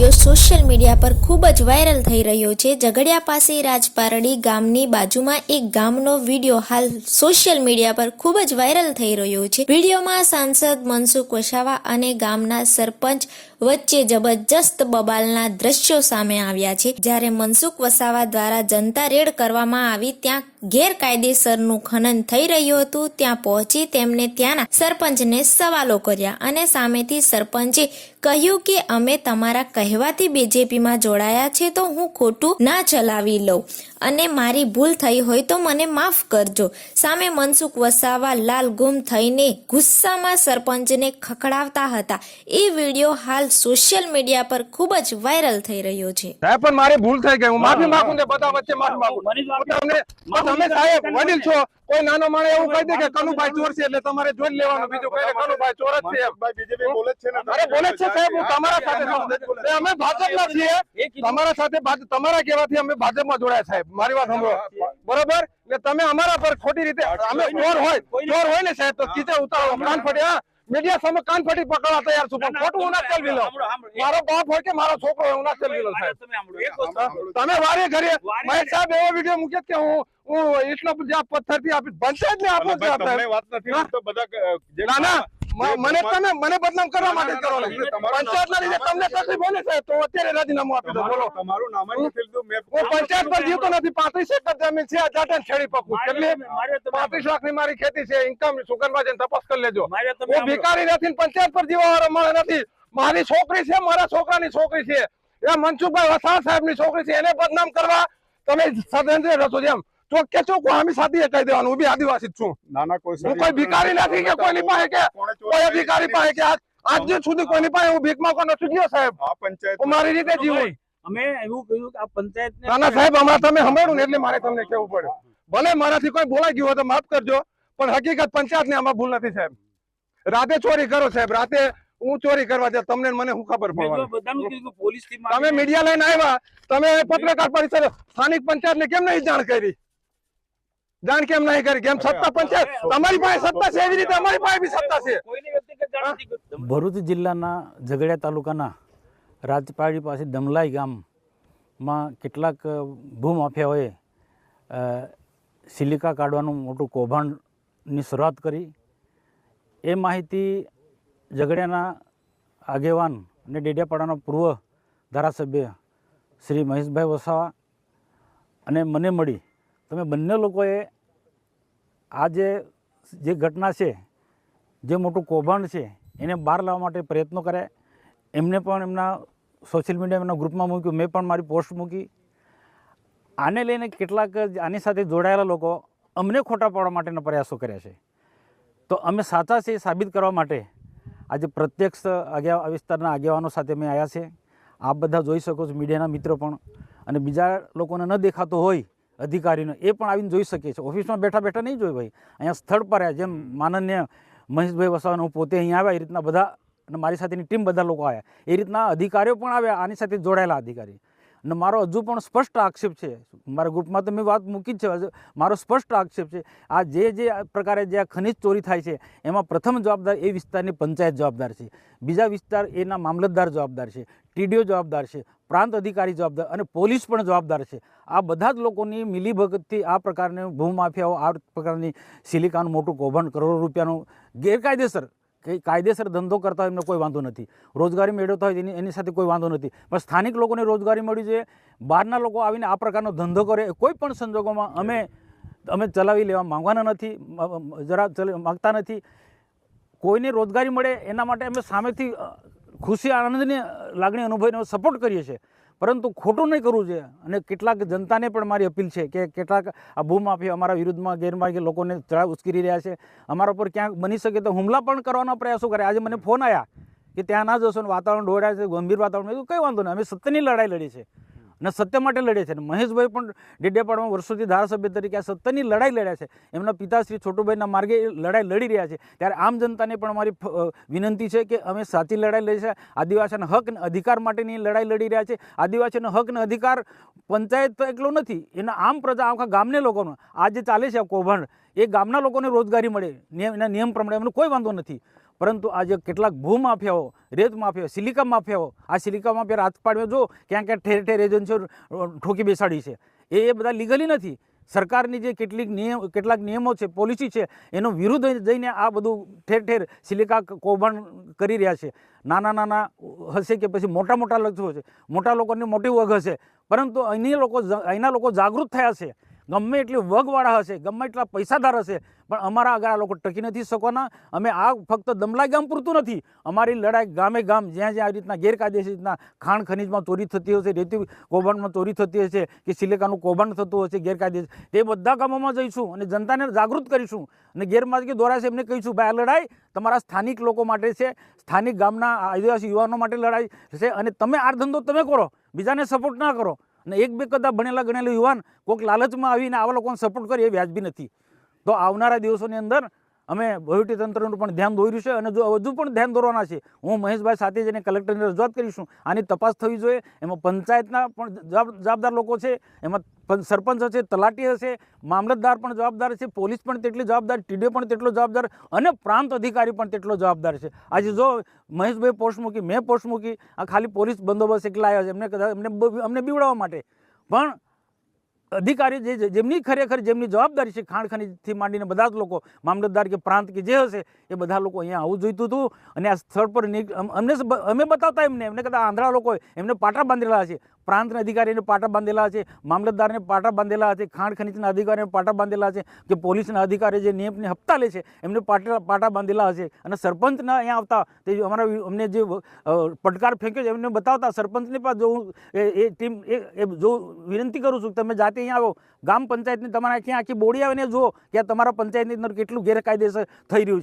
Video social media પર ખૂબ જ વાયરલ થઈ રહ્યો છે। ઝઘડિયા પાસે રાજપારડી ગામની બાજુમાં એક ગામનો વિડીયો હાલ સોશિયલ મીડિયા પર ખૂબ જ વાયરલ થઈ રહ્યો છે। વિડીયોમાં સાંસદ મનસુખ વસાવા અને ગામના સરપંચ વચ્ચે જબરજસ્ત બબાલના દ્રશ્યો સામે આવ્યા છે। જ્યારે મનસુખ વસાવા દ્વારા જનતા રેડ કરવામાં આવી ત્યાં ગેરકાયદેસરનું ખનન થઈ રહ્યું હતું। ત્યાં પહોંચી તેમણે ત્યાંના સરપંચને સવાલો કર્યા અને સામેથી સરપંચે કહ્યું કે અમે તમારા કહેવાથી બીજેપીમાં જોડાયા છે તો હું ખોટું ના ચલાવી લઉં અને મારી ભૂલ થઈ હોય તો મને માફ કરજો। સામે મનસુખ વસાવા લાલ ગુમ થઈને ગુસ્સામાં સરપંચને ખખડાવતા હતા। એ વિડીયો હાલ સોશિયલ મીડિયા પર ખૂબ જ વાયરલ થઈ રહ્યો છે। સાહેબ પણ મારી ભૂલ થઈ ગઈ, હું માફી માંગુ ને બધા વચ્ચે માફી માંગુ। તમે સાહેબ વડીલ છો, કોઈ નાનો માણસ એવું કહી દે કે કનુભાઈ ચોર છે એટલે તમારે જોઈ લેવાનું, બીજું કઈ કનુભાઈ ચોર જ છે એમ બીજેપી બોલે છે ને। અરે બોલે છે સાહેબ, હું તમારા સાથે અમે ભાજપના છીએ, તમારા સાથે તમારા કહેવાથી અમે ભાજપમાં જોડાયા સાહેબ, મારી વાત સાંભળો બરોબર। એટલે તમે અમારા પર ખોટી રીતે અમે ચોર હોય ને સાહેબ તો કીચે ઉતારો કાન ફટી, હા મીડિયા સામે કાન ફટી પકડવા તૈયાર છું, પણ ખોટું હું ના ચલવી લઉં। મારો બાપ હોય કે મારો છોકરો હોય હું ના ચલવી લઉં સાહેબ। તમે વારે ઘરે મહેશ સાહેબ એવો વિડીયો મૂકે કે હું એટલો જ્યાં પથ્થરથી આપી પંચાયત ને આપો મને બદનામ કરવા માટે કરો પંચાયત ના લીધે તમને તકલીફ હોય ને સાહેબ તો અત્યારે રાજીનામું આપી દો। બોલો તમારું નામ હું પંચાયત પર જીવતો નથી, 35 એકર જમીન છે, જાટન છેડી પકું કેટલી 35 લાખ ની મારી ખેતી છે, ઇન્કમ સુગરમાં જઈને તપાસ કરી લેજો। હું ભિખારી નથી, પંચાયત પર જીવવા વાળો માણસ નથી, મારી છોકરી છે, મારા છોકરાની છોકરી છે, એ મનસુખભાઈ વસાવા સાહેબ ની છોકરી છે, એને બદનામ કરવા તમે સદંતર રસો જેમ ચોખ્ખે ચોખ્ખું આમી સાથે કહી દેવાનું, હું બી આદિવાસી જ છું, હું કોઈ ભિખારી નથી કે કોઈની પાસે કે કોઈ અધિકારી પાસે કે આજ સુધી કોઈની પાસે હું ભીખ માંગવા નથી ગયો સાહેબ। આ પંચાયત હું મારી રીતે જીવું। અમે એવું કહ્યું કે આ પંચાયત નાના સાહેબ હમણાં તમે સાંભળ્યું ને એટલે મારે તમને કેવું પડે, ભલે મારાથી કોઈ બોલાઈ ગયું હોય તો માફ કરજો, પણ હકીકત પંચાયત ને આમાં ભૂલ નથી સાહેબ। રાતે ચોરી કરો સાહેબ, રાતે હું ચોરી કરવા જાય તમને મને શું ખબર પડવાની? તમે મીડિયા લઈને આવ્યા, તમે પત્રકાર પરિષદ સ્થાનિક પંચાયત ને કેમ નહીં જાણ કરી? જાણ કેમ નહીં કરી? કેમ સત્તા પંચાયત તમારી પાસે સત્તા છે એવી રીતે અમારી પાસે બી સત્તા છે। ભરૂચ જિલ્લાના ઝઘડિયા તાલુકાના રાજપારડી પાસે દમલાઈ ગામમાં કેટલાક ભૂમાફિયાઓએ સિલિકા કાઢવાનું મોટું કૌભાંડની શરૂઆત કરી। એ માહિતી ઝઘડિયાના આગેવાન અને ડેડિયાપાડાના પૂર્વ ધારાસભ્ય શ્રી મહેશભાઈ વસાવા અને મને મળી તમે બંને લોકોએ આ જે ઘટના છે, જે મોટું કૌભાંડ છે એને બહાર લાવવા માટે પ્રયત્નો કર્યા। એમને પણ એમના સોશિયલ મીડિયા એમના ગ્રુપમાં મૂક્યું, મેં પણ મારી પોસ્ટ મૂકી। આને લઈને કેટલાક આની સાથે જોડાયેલા લોકો અમને ખોટા પાડવા માટેના પ્રયાસો કર્યા છે। તો અમે સાચા છે એ સાબિત કરવા માટે આજે પ્રત્યક્ષ વિસ્તારના આગેવાનો સાથે અમે આવ્યા છે। આપ બધા જોઈ શકો છો, મીડિયાના મિત્રો પણ, અને બીજા લોકોને ન દેખાતો હોય અધિકારીને એ પણ આવીને જોઈ શકીએ છીએ। ઓફિસમાં બેઠા બેઠા નહીં જોઈ ભાઈ, અહીંયા સ્થળ પર આવ્યા, જેમ માનનીય મહેશભાઈ વસાવાને હું પોતે અહીંયા આવ્યા એ રીતના બધા અને મારી સાથેની ટીમ બધા લોકો આવ્યા, એ રીતના અધિકારીઓ પણ આવ્યા, આની સાથે જોડાયેલા અધિકારી। અને મારો હજુ પણ સ્પષ્ટ આક્ષેપ છે, મારા ગ્રુપમાં તો મેં વાત મૂકી જ છે, મારો સ્પષ્ટ આક્ષેપ છે આ જે પ્રકારે જે આ ખનિજ ચોરી થાય છે એમાં પ્રથમ જવાબદાર એ વિસ્તારની પંચાયત જવાબદાર છે, બીજા વિસ્તાર એના મામલતદાર જવાબદાર છે, ટીડીઓ જવાબદાર છે, પ્રાંત અધિકારી જવાબદાર અને પોલીસ પણ જવાબદાર છે। આ બધા જ લોકોની મિલીભગતથી આ પ્રકારની ભૂમાફિયાઓ આ પ્રકારની સિલિકાનું મોટું કૌભાંડ કરોડો રૂપિયાનું ગેરકાયદેસર કાયદેસર ધંધો કરતા હોય એમને કોઈ વાંધો નથી, રોજગારી મેળવતા હોય એની સાથે કોઈ વાંધો નથી, પણ સ્થાનિક લોકોને રોજગારી મળી જોઈએ। બહારના લોકો આવીને આ પ્રકારનો ધંધો કરે કોઈ પણ સંજોગોમાં અમે ચલાવી લેવા માંગવાના નથી, માગતા નથી। કોઈને રોજગારી મળે એના માટે અમે સામેથી ખુશી આનંદની લાગણી અનુભવીને સપોર્ટ કરીએ છીએ, પરંતુ ખોટું નહીં કરવું જોઈએ। અને કેટલાક જનતાને પણ મારી અપીલ છે કે કેટલાક આ ભૂમાફિયા અમારા વિરુદ્ધમાં ગેરમાર્ગે લોકોને ચડાવ ઉશ્કેરી રહ્યા છે, અમારા પર ક્યાંક બની શકે તો હુમલા પણ કરવાના પ્રયાસો કરે। આજે મને ફોન આવ્યા કે ત્યાં ના જશો ને વાતાવરણ ઢોળાય છે, ગંભીર વાતાવરણ, એવું કંઈ વાંધો નહીં, અમે સત્યની લડાઈ લડી છે અને સત્ય માટે લડે છે। મહેશભાઈ પણ ડેડિયાપાડામાં વર્ષોથી ધારાસભ્ય તરીકે આ સત્યની લડાઈ લડ્યા છે, એમના પિતાશ્રી છોટુભાઈના માર્ગે લડાઈ લડી રહ્યા છે। ત્યારે આમ જનતાને પણ અમારી વિનંતી છે કે અમે સાચી લડાઈ લડી છે, આદિવાસીના હક અને અધિકાર માટેની લડાઈ લડી રહ્યા છે। આદિવાસીનો હક અને અધિકાર પંચાયત તો એટલો નથી, એના આમ પ્રજા આખા ગામને લોકોનો આ જે ચાલે છે આ કૌભાંડ એ ગામના લોકોને રોજગારી મળે એના નિયમ પ્રમાણે અમને કોઈ વાંધો નથી, પરંતુ આજે કેટલાક ભૂમાફિયાઓ, રેત માફિયાઓ, સિલિકા માફિયાઓ, આ સિલિકા માફિયા રાજપાડીઓ જો ક્યાં ક્યાં ઠેર ઠેર એજન્સીઓ ઠોકી બેસાડી છે. એ બધા લીગલી નથી. સરકારની જે કેટલાક નિયમો છે, પોલિસી છે, એનો વિરુદ્ધ જઈને આ બધું ઠેર ઠેર સિલિકા કૌભાંડ કરી રહ્યા છે. નાના હશે કે પછી મોટા લક્ષો હશે, મોટા લોકોની મોટી વગ હશે, પરંતુ અહીંના લોકો જાગૃત થયા છે. ગમે એટલી વગવાળા હશે, ગમે એટલા પૈસાદાર હશે, પણ અમારા આગળ આ લોકો ટકી નથી શકવાના. અમે આ ફક્ત દમલા ગામ પૂરતું નથી, અમારી લડાઈ ગામે ગામ જ્યાં આ રીતના ગેરકાયદેસર રીતના ખાણ ખનીજમાં ચોરી થતી હશે, રેતી કૌભાંડમાં ચોરી થતી હશે, કે સિલિકાનું કૌભાંડ થતું હશે ગેરકાયદેસર, તે બધા ગામોમાં જઈશું અને જનતાને જાગૃત કરીશું અને ગેરમાર્ગે દોરાશે એમને કહીશું ભાઈ આ લડાઈ તમારા સ્થાનિક લોકો માટે છે, સ્થાનિક ગામના આદિવાસી યુવાનો માટે લડાઈ છે અને તમે આ ધંધો તમે કરો, બીજાને સપોર્ટ ના કરો. અને એક બે કદા ભણેલા ગણેલા યુવાન કોઈક લાલચમાં આવીને આવા લોકોને સપોર્ટ કરે એ વ્યાજબી નથી. તો આવનારા દિવસોની અંદર અમે વહીવટીતંત્રનું પણ ધ્યાન દોર્યું છે અને જો હજુ પણ ધ્યાન દોરવાના છે. હું મહેશભાઈ સાથે જઈને કલેક્ટરને રજૂઆત કરીશું. આની તપાસ થવી જોઈએ. એમાં પંચાયતના પણ જવાબદાર લોકો છે, એમાં સરપંચ હશે, તલાટી હશે, મામલતદાર પણ જવાબદાર છે, પોલીસ પણ તેટલી જવાબદાર, ટીડીઓ પણ તેટલો જવાબદાર અને પ્રાંત અધિકારી પણ તેટલો જવાબદાર છે. આજે જો મહેશભાઈ પોસ્ટ મૂકી, મેં પોસ્ટ મૂકી, આ ખાલી પોલીસ બંદોબસ્ત એકલા આવ્યા છે અમને બીવડાવવા માટે, પણ અધિકારી જેમની ખરેખર જેમની જવાબદારી છે, ખાણ ખનીજથી માંડીને બધા જ લોકો, મામલતદાર કે પ્રાંત કે જે હશે એ બધા લોકો અહીંયા આવવું જોઈતું હતું. અને આ સ્થળ પર અમે બતાવતા એમને કદાચ આંધળા લોકો એમને પાટા બાંધેલા છે, પ્રાંતના અધિકારીને પાટા બાંધેલા છે, મામલતદારને પાટા બાંધેલા છે, ખાણ ખનીજના અધિકારીને પાટા બાંધેલા છે, કે પોલીસના અધિકારી જે નિયમને હપ્તા લે છે એમને પાટા બાંધેલા હશે. અને સરપંચના અહીંયા આવતા તે અમને જે પડકાર ફેંક્યો છે એમને બતાવતા સરપંચને પણ જો એ ટીમ જો વિનંતી કરું છું તમે જાતે અહીંયા આવો, ગામ પંચાયતની તમારે ક્યાં આખી બોડી આવે ને જુઓ કે તમારા પંચાયતની અંદર કેટલું ગેરકાયદેસર થઈ રહ્યું છે.